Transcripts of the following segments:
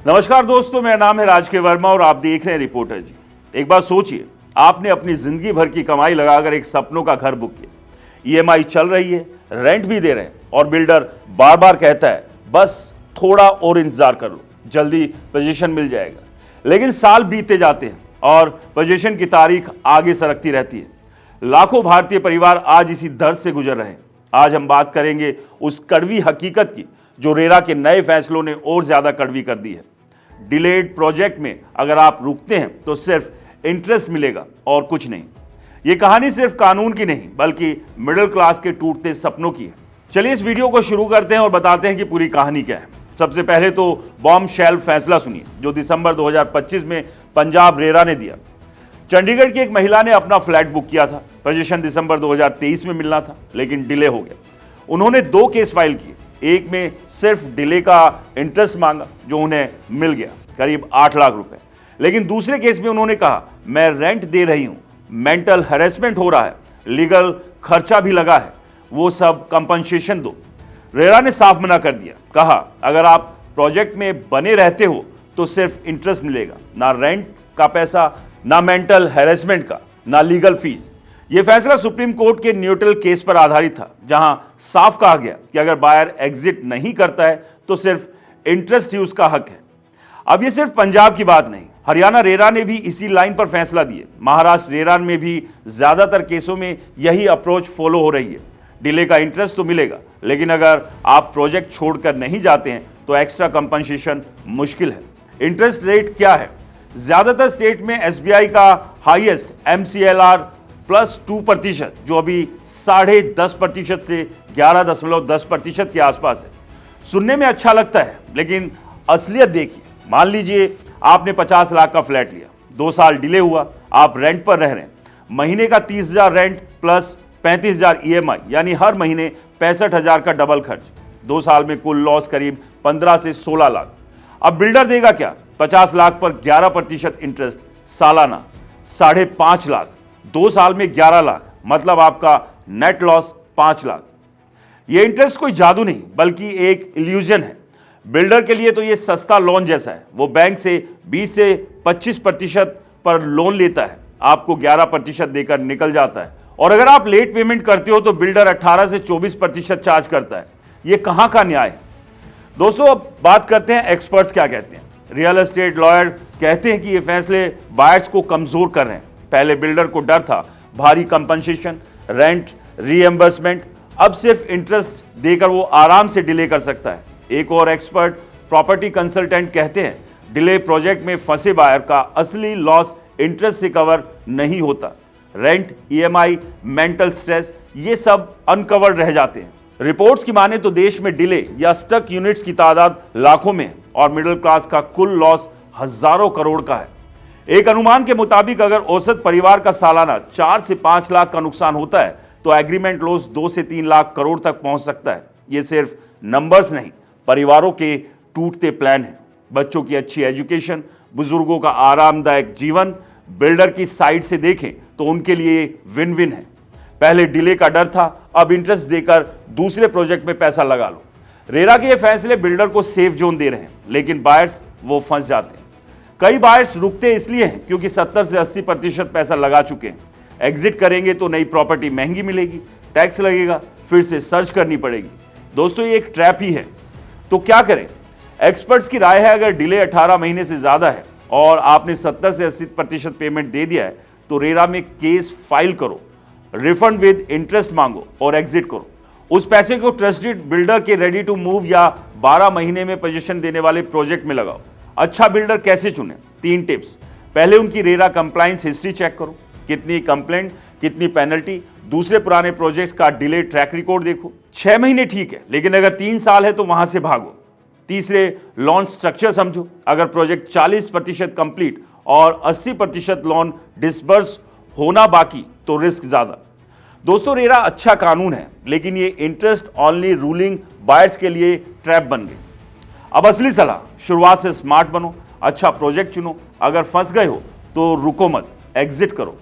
नमस्कार दोस्तों, मेरा नाम है राजके वर्मा और आप देख रहे हैं रिपोर्टर जी। एक बार सोचिए, आपने अपनी जिंदगी भर की कमाई लगाकर एक सपनों का घर बुक किया, ईएमआई चल रही है, रेंट भी दे रहे हैं और बिल्डर बार बार कहता है बस थोड़ा और इंतजार कर लो, जल्दी पोजीशन मिल जाएगा। लेकिन साल बीतते जाते हैं और पोजीशन की तारीख आगे सरकती रहती है। लाखों भारतीय परिवार आज इसी दर्द से गुजर रहे हैं। आज हम बात करेंगे उस कड़वी हकीकत की जो रेरा के नए फैसलों ने और ज्यादा कड़वी कर दी है। डिलेड प्रोजेक्ट में अगर आप रुकते हैं तो सिर्फ इंटरेस्ट मिलेगा और कुछ नहीं। ये कहानी सिर्फ कानून की नहीं बल्कि मिडिल क्लास के टूटते सपनों की है। चलिए इस वीडियो को शुरू करते हैं और बताते हैं कि पूरी कहानी क्या है। सबसे पहले तो बॉम्ब शेल फैसला सुनिए जो दिसंबर 2025 में पंजाब रेरा ने दिया। चंडीगढ़ की एक महिला ने अपना फ्लैट बुक किया था, पोजीशन दिसंबर 2023 में मिलना था लेकिन डिले हो गया। उन्होंने 2 केस फाइल किए, एक में सिर्फ डिले का इंटरेस्ट मांगा जो उन्हें मिल गया करीब 8 लाख रुपए, लेकिन दूसरे केस में उन्होंने कहा मैं रेंट दे रही हूं, मेंटल हैरेसमेंट हो रहा है, लीगल खर्चा भी लगा है, वो सब कंपनसेशन दो। रेरा ने साफ मना कर दिया, कहा अगर आप प्रोजेक्ट में बने रहते हो तो सिर्फ इंटरेस्ट मिलेगा, ना रेंट का पैसा, ना मेंटल हैरेसमेंट का, ना लीगल फीस। यह फैसला सुप्रीम कोर्ट के न्यूट्रल केस पर आधारित था जहां साफ कहा गया कि अगर बायर एग्जिट नहीं करता है तो सिर्फ इंटरेस्ट ही उसका हक है। अब यह सिर्फ पंजाब की बात नहीं, हरियाणा रेरा ने भी इसी लाइन पर फैसला दिए। महाराष्ट्र रेरा में भी ज्यादातर केसों में यही अप्रोच फॉलो हो रही है। डिले का इंटरेस्ट तो मिलेगा लेकिन अगर आप प्रोजेक्ट छोड़कर नहीं जाते हैं तो एक्स्ट्रा कंपनसेशन मुश्किल है। इंटरेस्ट रेट क्या है? ज्यादातर स्टेट में एसबीआई का हाईएस्ट MCLR +2% जो अभी 10.5% से 11.10% के आसपास है। सुनने में अच्छा लगता है लेकिन असलियत देखिए। मान लीजिए आपने 50 लाख का फ्लैट लिया, 2 साल डिले हुआ, आप रेंट पर रह रहे हैं, महीने का 30,000 रेंट प्लस 35,000 EMI यानी हर महीने 65,000 का डबल खर्च। 2 साल में कुल लॉस करीब 15 से 16 लाख। अब बिल्डर देगा क्या? 50 लाख पर 11% इंटरेस्ट, सालाना 5.5 लाख, 2 साल में 11 लाख, मतलब आपका नेट लॉस 5 लाख। यह इंटरेस्ट कोई जादू नहीं बल्कि एक इल्यूजन है। बिल्डर के लिए तो यह सस्ता लोन जैसा है। वो बैंक से 20 से 25% पर लोन लेता है, आपको 11% देकर निकल जाता है और अगर आप लेट पेमेंट करते हो तो बिल्डर 18 से 24% चार्ज करता है। यह कहां का न्याय है? दोस्तों अब बात करते हैं एक्सपर्ट्स क्या कहते हैं। रियल एस्टेट लॉयर कहते हैं कि ये फैसले बायर्स को कमजोर कर रहे हैं। पहले बिल्डर को डर था भारी कंपनसेशन, रेंट रीएम्बर्समेंट, अब सिर्फ इंटरेस्ट देकर वो आराम से डिले कर सकता है। एक और एक्सपर्ट प्रॉपर्टी कंसल्टेंट कहते हैं डिले प्रोजेक्ट में फंसे बायर का असली लॉस इंटरेस्ट से कवर नहीं होता। रेंट, EMI, मेंटल स्ट्रेस ये सब अनकवर्ड रह जाते हैं। रिपोर्ट्स की माने तो देश में डिले या स्टक यूनिट्स की तादाद लाखों में है और मिडिल क्लास का कुल लॉस हजारों करोड़ का है। एक अनुमान के मुताबिक अगर औसत परिवार का सालाना 4 से 5 लाख का नुकसान होता है तो एग्रीमेंट लॉस 2 से 3 लाख करोड़ तक पहुंच सकता है। ये सिर्फ नंबर्स नहीं, परिवारों के टूटते प्लान हैं। बच्चों की अच्छी एजुकेशन, बुजुर्गों का आरामदायक जीवन, बिल्डर की साइड से देखें तो उनके लिए विन विन है। पहले डिले का डर था, अब इंटरेस्ट देकर दूसरे प्रोजेक्ट में पैसा लगा लो। रेरा के ये फैसले बिल्डर को सेफ जोन दे रहे हैं लेकिन बायर्स वो फंस जाते हैं। कई बायर्स रुकते इसलिए हैं क्योंकि 70 से 80% पैसा लगा चुके हैं। एग्जिट करेंगे तो नई प्रॉपर्टी महंगी मिलेगी, टैक्स लगेगा, फिर से सर्च करनी पड़ेगी। दोस्तों ये एक ट्रैप ही है। तो क्या करें? एक्सपर्ट्स की राय है अगर डिले 18 महीने से ज्यादा है और आपने 70 से 80% पेमेंट दे दिया है तो रेरा में केस फाइल करो, रिफंड विद इंटरेस्ट मांगो और एग्जिट करो। उस पैसे को ट्रस्टेड बिल्डर के रेडी टू मूव या 12 महीने में पोजीशन देने वाले प्रोजेक्ट में लगाओ। अच्छा बिल्डर कैसे चुने? 3 टिप्स। पहले उनकी रेरा कंप्लायंस हिस्ट्री चेक करो, कितनी कंप्लेंट, कितनी पेनल्टी, दूसरे पुराने प्रोजेक्ट्स का डिले ट्रैक रिकॉर्ड देखो। 6 महीने ठीक है लेकिन अगर 3 साल है तो वहां से भागो। तीसरे, लोन स्ट्रक्चर समझो। अगर प्रोजेक्ट 40% कंप्लीट और 80% लोन डिसबर्स होना बाकी तो रिस्क ज्यादा। दोस्तों रेरा अच्छा कानून है लेकिन ये इंटरेस्ट ओनली रूलिंग बायर्स के लिए ट्रैप बन गई। अब असली सलाह, शुरुआत से स्मार्ट बनो, अच्छा प्रोजेक्ट चुनो, अगर फंस गए हो तो रुको मत, एग्जिट करो।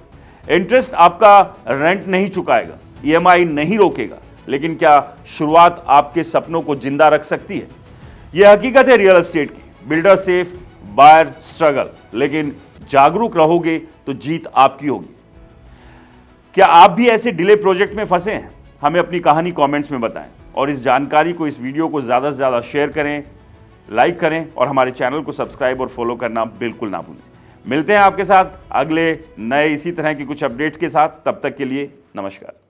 इंटरेस्ट आपका रेंट नहीं चुकाएगा, EMI नहीं रोकेगा, लेकिन क्या शुरुआत आपके सपनों को जिंदा रख सकती है? यह हकीकत है रियल एस्टेट की। बिल्डर सेफ, बायर स्ट्रगल, लेकिन जागरूक रहोगे तो जीत आपकी होगी। क्या आप भी ऐसे डिले प्रोजेक्ट में फंसे हैं? हमें अपनी कहानी कमेंट्स में बताएं और इस जानकारी को, इस वीडियो को ज़्यादा से ज़्यादा शेयर करें, लाइक करें और हमारे चैनल को सब्सक्राइब और फॉलो करना बिल्कुल ना भूलें। मिलते हैं आपके साथ अगले नए इसी तरह की कुछ अपडेट के साथ। तब तक के लिए नमस्कार।